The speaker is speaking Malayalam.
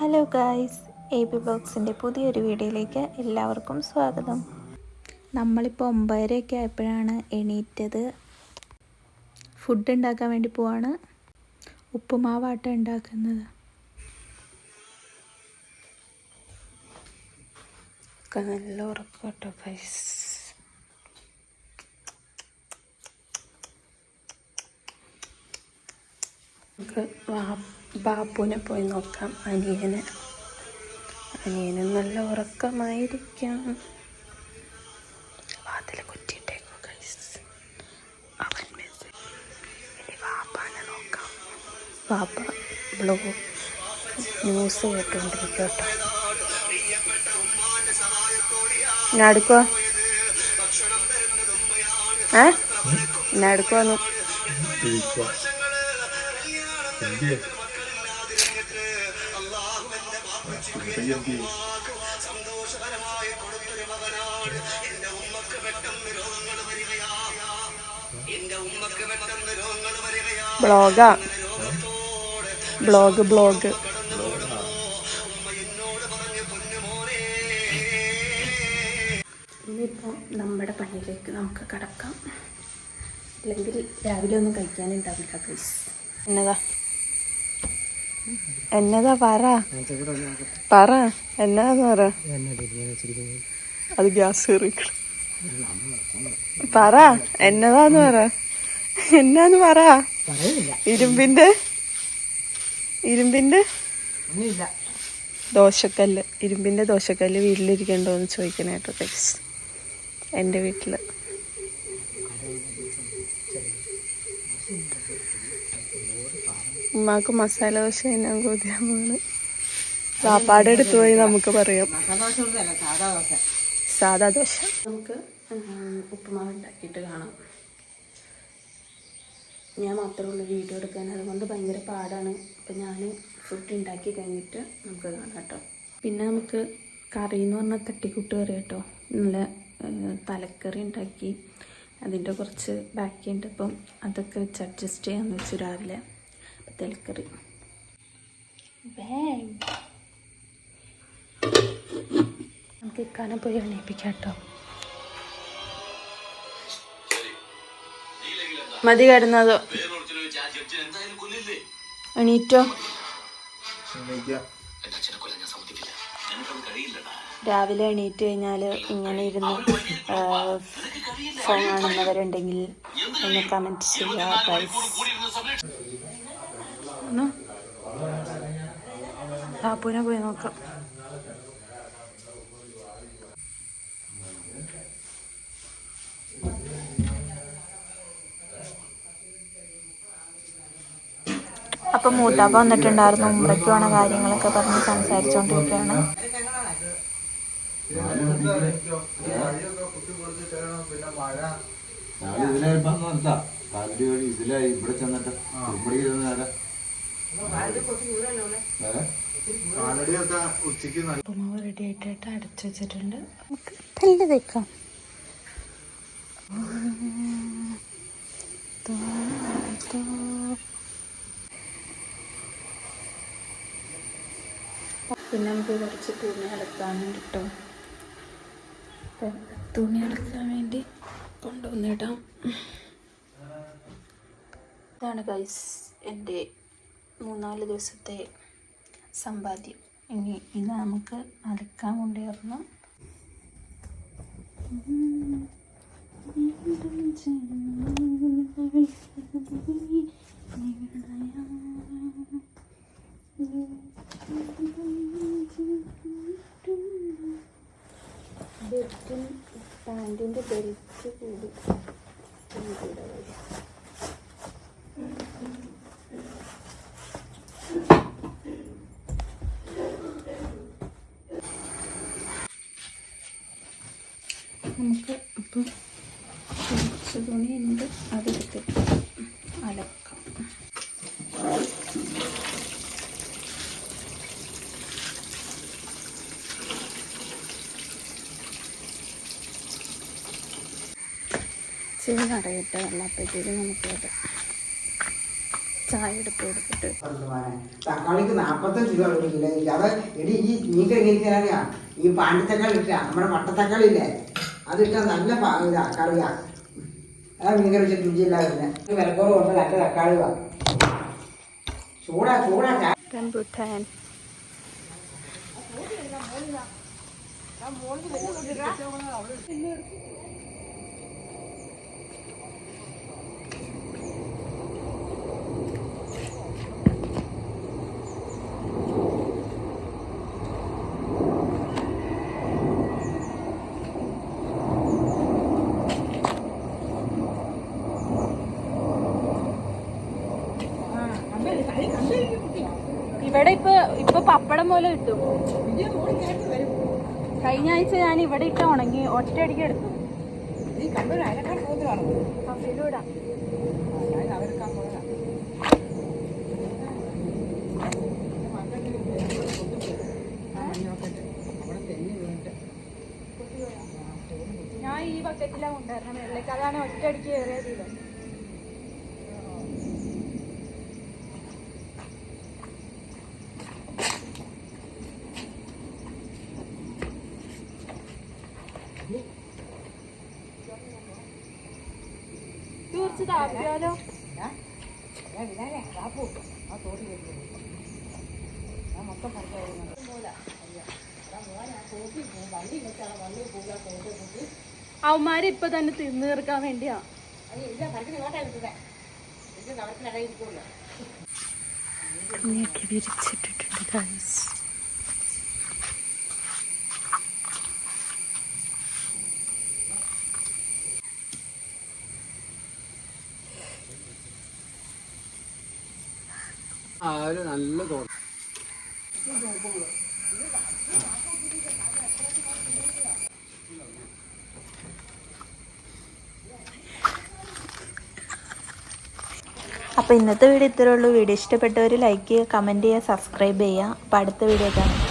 ഹലോ ഗായ്സ്, AB ബ്ലോഗ്സിൻ്റെ പുതിയൊരു വീഡിയോയിലേക്ക് എല്ലാവർക്കും സ്വാഗതം. നമ്മളിപ്പോൾ 9:30 ആയപ്പോഴാണ് എണീറ്റത്. ഫുഡ് ഉണ്ടാക്കാൻ വേണ്ടി പോവാണ്. ഉപ്പുമാവാട്ട ഉണ്ടാക്കുന്നത്. നല്ല ഉറക്കം കേട്ടോ ഗൈസ്. നമുക്ക് ബാപ്പുവിനെ പോയി നോക്കാം. അനിയന് നല്ല ഉറക്കമായിരിക്കാം. വാതിൽ കുറ്റിയിട്ടേക്കോ ഗൈസ്. അവൻ ഇനി വാപ്പാനെ നോക്കാം. വാപ്പ ബ്ലോഗ് ന്യൂസ് കേട്ടുകൊണ്ടിരിക്കും കേട്ടോ. ഞാൻ എടുക്കുവാ ഞാൻ എടുക്കുവാന്ന് ബ്ലോഗ് ഇനിയിപ്പോൾ നമ്മുടെ പണിയിലേക്ക് നമുക്ക് കടക്കാം. അല്ലെങ്കിൽ രാവിലെ ഒന്നും കഴിക്കാനുണ്ടാവില്ല ഗൈസ്. എന്നതാ പറ എന്നാന്ന് പറ. അത് ഗ്യാസ് കയറിക്കണം. പറ എന്നതാന്ന് പറ. എന്നാന്ന് പറ. ഇരുമ്പിന്റെ ദോശക്കല്ല്, ഇരുമ്പിന്റെ ദോശക്കല്ല് വീട്ടിലിരിക്കണ്ടോന്ന് ചോദിക്കണേ കേട്ടോ ഗൈസ്. എൻ്റെ വീട്ടില് ഉമ്മാക്ക് മസാല ദോശ തിന്നാൻ കൊതിയാണ്. സാപ്പാട് എടുത്തു പോയി നമുക്ക് പറയാം. സാദാ ദോശ. നമുക്ക് ഉപ്പുമാവ് ഉണ്ടാക്കിയിട്ട് കാണാം. ഞാൻ മാത്രമേ ഉള്ളൂ വീഡിയോ എടുക്കാൻ, അതുകൊണ്ട് ഭയങ്കര പാടാണ്. അപ്പം ഞാൻ ഫുഡ് ഉണ്ടാക്കി കഴിഞ്ഞിട്ട് നമുക്ക് കാണാം കേട്ടോ. പിന്നെ നമുക്ക് കറി എന്ന് പറഞ്ഞാൽ തട്ടിക്കൂട്ട് കറി കേട്ടോ. നല്ല തലക്കറി ഉണ്ടാക്കി, അതിൻ്റെ കുറച്ച് ബാക്കിയുണ്ട്. അപ്പം അതൊക്കെ വെച്ച് അഡ്ജസ്റ്റ് ചെയ്യാമെന്ന് വെച്ചു രാവിലെ. അപ്പം തലക്കറി നമുക്ക് ഇക്കാനെ പോയി എണീപ്പിക്കാം കേട്ടോ. മതി കിടന്നതോ? എണീറ്റോ? രാവിലെ എണീറ്റ് കഴിഞ്ഞാൽ ഇങ്ങനെ ഇരുന്ന് ഫോൺ കാണുന്നവരുണ്ടെങ്കിൽ ഒന്ന് കമൻറ്റ് ചെയ്യുക ഗൈസ്. ബാപ്പുവിനെ പോയി നോക്കാം. അപ്പം മൂത്താപ്പ വന്നിട്ടുണ്ടായിരുന്നു. ഉമ്രയ്ക്ക് വേണ കാര്യങ്ങളൊക്കെ പറഞ്ഞ് സംസാരിച്ചുകൊണ്ടിരിക്കുകയാണ്. ഉപ്പുമാവ് റെഡി ആയിട്ട് അടച്ചു വെച്ചിട്ടുണ്ട്. നമുക്ക് പല്ല് തേക്കാം. പിന്നെ നമുക്ക് കുറച്ച് തുണി അലക്കാൻ വേണ്ടിട്ടോ. തുണി അലക്കാൻ വേണ്ടി കൊണ്ടുവന്നിടാം. ഇതാണ് ഗൈസ് എൻ്റെ 3-4 ദിവസത്തെ സമ്പാദ്യം. ഇനി ഇത് നമുക്ക് അലക്കാൻ കൊണ്ടുവരണം. പാൻറ്റിൻ്റെ ബെൽറ്റ് കൂടി നമുക്ക് ഇപ്പം കുറച്ച് തുണിയുണ്ട്, അതെടുത്തിട്ട് അലക്കാം. ചെവി അടയിട്ട് വന്നപ്പോഴത്തേക്കും നമുക്കത് ചായ എടുത്ത് കൊടുത്തിട്ട് തക്കാളിക്ക് 45 രൂപ ഒരു കിലോ. അത് എടി ഈ നീക്ക എങ്ങനെയാ ഈ പാണ്ടിത്തക്കാളി ഇട്ടാ നമ്മുടെ മട്ടത്തക്കാളി ഇല്ലേ അതിട്ടാ നല്ല ഇതാ കറിയാ. അതാ മീൻ കറി വെച്ചിട്ട് രുചിയില്ലാതെ വിലക്കുറവ് കൊണ്ട് നല്ല തക്കാളി വാ ചൂടാ ചൂടാ. റംബൂട്ടാൻ ഇവിടെ ഇപ്പൊ പപ്പടം പോലെ കിട്ടും. കഴിഞ്ഞ ആഴ്ച ഞാൻ ഇവിടെ ഇട്ട് ഉണങ്ങി ഒറ്റയടിക്ക് എടുത്തു. ഞാൻ ഈ ബക്കറ്റിലാണ് കൊണ്ടുവരണം വെള്ളേക്ക്. അതാണ് ഒറ്റയടിക്ക് കയറിയതില്ല. കുറച്ച് താപ്പിയാലോ? അവന്മാര് ഇപ്പൊ തന്നെ തിന്നു തീർക്കാൻ വേണ്ടിയാ. തുണിയൊക്കെ വിരിച്ചിട്ടിട്ടുണ്ട് ഗൈസ്. നല്ല തോന്നി. അപ്പോൾ ഇന്നത്തെ വീഡിയോ ഇത്രയേ ഉള്ളൂ. വീഡിയോ ഇഷ്ടപ്പെട്ടവർ ലൈക്ക് ചെയ്യുക, കമൻറ്റ് ചെയ്യുക, സബ്സ്ക്രൈബ് ചെയ്യുക. അപ്പോൾ അടുത്ത വീഡിയോ കാണാം.